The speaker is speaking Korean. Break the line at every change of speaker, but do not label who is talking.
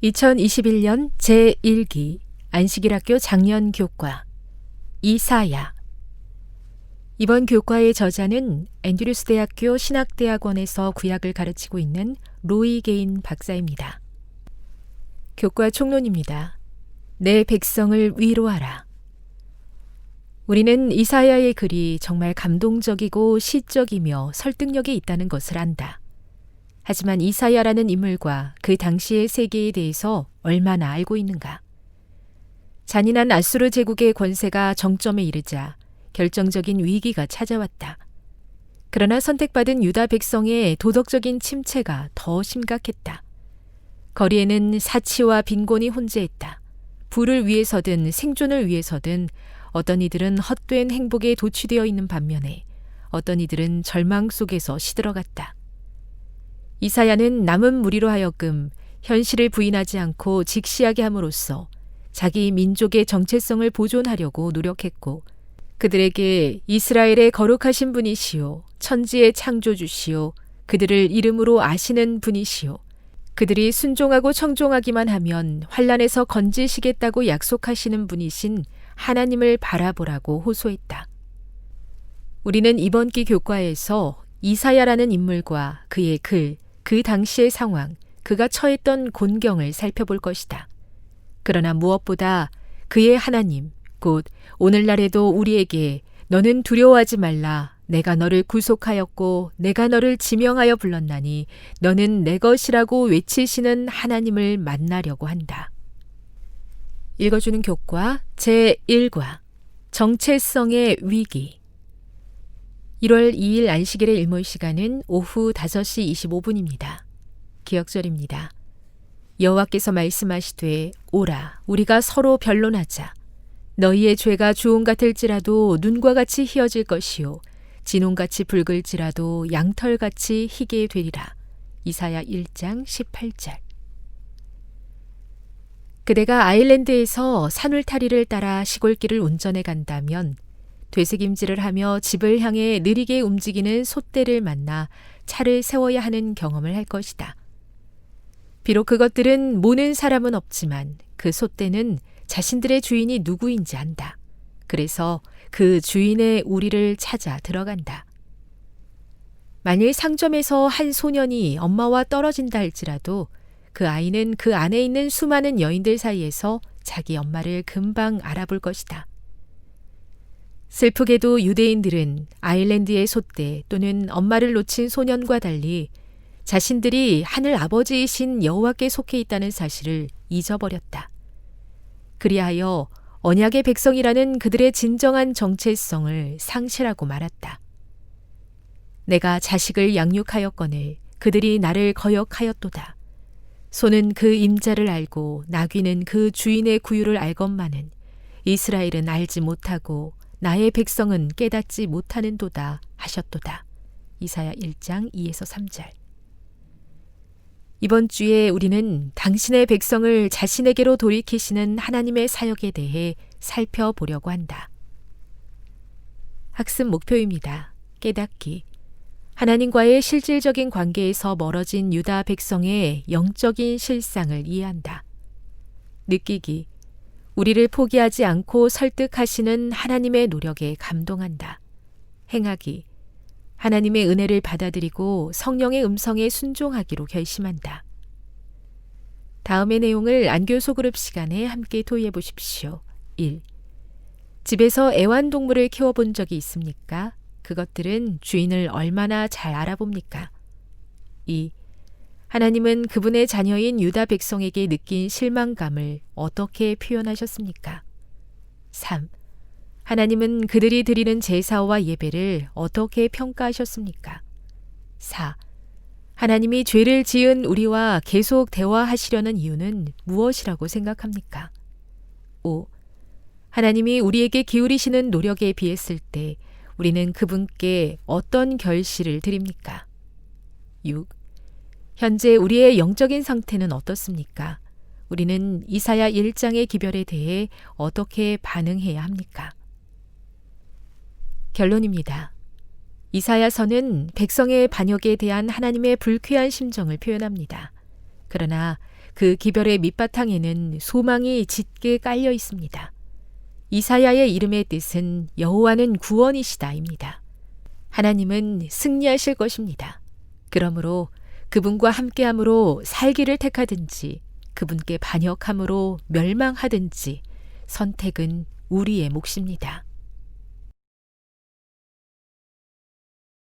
2021년 제1기 안식일학교 작년 교과 이사야. 이번 교과의 저자는 앤드류스 대학교 신학대학원에서 구약을 가르치고 있는 로이 게인 박사입니다. 교과 총론입니다. 내 백성을 위로하라. 우리는 이사야의 글이 정말 감동적이고 시적이며 설득력이 있다는 것을 안다. 하지만 이사야라는 인물과 그 당시의 세계에 대해서 얼마나 알고 있는가? 잔인한 아수르 제국의 권세가 정점에 이르자 결정적인 위기가 찾아왔다. 그러나 선택받은 유다 백성의 도덕적인 침체가 더 심각했다. 거리에는 사치와 빈곤이 혼재했다. 부를 위해서든 생존을 위해서든 어떤 이들은 헛된 행복에 도취되어 있는 반면에 어떤 이들은 절망 속에서 시들어갔다. 이사야는 남은 무리로 하여금 현실을 부인하지 않고 직시하게 함으로써 자기 민족의 정체성을 보존하려고 노력했고, 그들에게 이스라엘의 거룩하신 분이시오, 천지의 창조주시오, 그들을 이름으로 아시는 분이시오, 그들이 순종하고 청종하기만 하면 환난에서 건지시겠다고 약속하시는 분이신 하나님을 바라보라고 호소했다. 우리는 이번 기 교과에서 이사야라는 인물과 그의 글, 그 당시의 상황, 그가 처했던 곤경을 살펴볼 것이다. 그러나 무엇보다 그의 하나님, 곧 오늘날에도 우리에게 너는 두려워하지 말라, 내가 너를 구속하였고 내가 너를 지명하여 불렀나니 너는 내 것이라고 외치시는 하나님을 만나려고 한다. 읽어주는 교과 제1과 정체성의 위기. 1월 2일 안식일의 일몰 시간은 오후 5시 25분입니다. 기억절입니다. 여호와께서 말씀하시되 오라 우리가 서로 변론하자. 너희의 죄가 주홍 같을지라도 눈과 같이 희어질 것이요 진홍같이 붉을지라도 양털같이 희게 되리라. 이사야 1장 18절. 그대가 아일랜드에서 산울타리를 따라 시골길을 운전해 간다면 되새김질을 하며 집을 향해 느리게 움직이는 솥대를 만나 차를 세워야 하는 경험을 할 것이다. 비록 그것들은 모는 사람은 없지만 그 솥대는 자신들의 주인이 누구인지 안다. 그래서 그 주인의 우리를 찾아 들어간다. 만일 상점에서 한 소년이 엄마와 떨어진다 할지라도 그 아이는 그 안에 있는 수많은 여인들 사이에서 자기 엄마를 금방 알아볼 것이다. 슬프게도 유대인들은 아일랜드의 솥대 또는 엄마를 놓친 소년과 달리 자신들이 하늘 아버지이신 여호와께 속해 있다는 사실을 잊어버렸다. 그리하여 언약의 백성이라는 그들의 진정한 정체성을 상실하고 말았다. 내가 자식을 양육하였거늘 그들이 나를 거역하였도다. 소는 그 임자를 알고 나귀는 그 주인의 구유를 알건만은 이스라엘은 알지 못하고 나의 백성은 깨닫지 못하는도다 하셨도다. 이사야 1장 2에서 3절. 이번 주에 우리는 당신의 백성을 자신에게로 돌이키시는 하나님의 사역에 대해 살펴보려고 한다. 학습 목표입니다. 깨닫기. 하나님과의 실질적인 관계에서 멀어진 유다 백성의 영적인 실상을 이해한다. 느끼기. 우리를 포기하지 않고 설득하시는 하나님의 노력에 감동한다. 행하기. 하나님의 은혜를 받아들이고 성령의 음성에 순종하기로 결심한다. 다음의 내용을 안교 소그룹 시간에 함께 토의해 보십시오. 1. 집에서 애완동물을 키워본 적이 있습니까? 그것들은 주인을 얼마나 잘 알아봅니까? 2. 하나님은 그분의 자녀인 유다 백성에게 느낀 실망감을 어떻게 표현하셨습니까? 3. 하나님은 그들이 드리는 제사와 예배를 어떻게 평가하셨습니까? 4. 하나님이 죄를 지은 우리와 계속 대화하시려는 이유는 무엇이라고 생각합니까? 5. 하나님이 우리에게 기울이시는 노력에 비했을 때 우리는 그분께 어떤 결실을 드립니까? 6. 현재 우리의 영적인 상태는 어떻습니까? 우리는 이사야 1장의 기별에 대해 어떻게 반응해야 합니까? 결론입니다. 이사야서는 백성의 반역에 대한 하나님의 불쾌한 심정을 표현합니다. 그러나 그 기별의 밑바탕에는 소망이 짙게 깔려 있습니다. 이사야의 이름의 뜻은 여호와는 구원이시다입니다. 하나님은 승리하실 것입니다. 그러므로 그분과 함께함으로 살기를 택하든지 그분께 반역함으로 멸망하든지 선택은 우리의 몫입니다.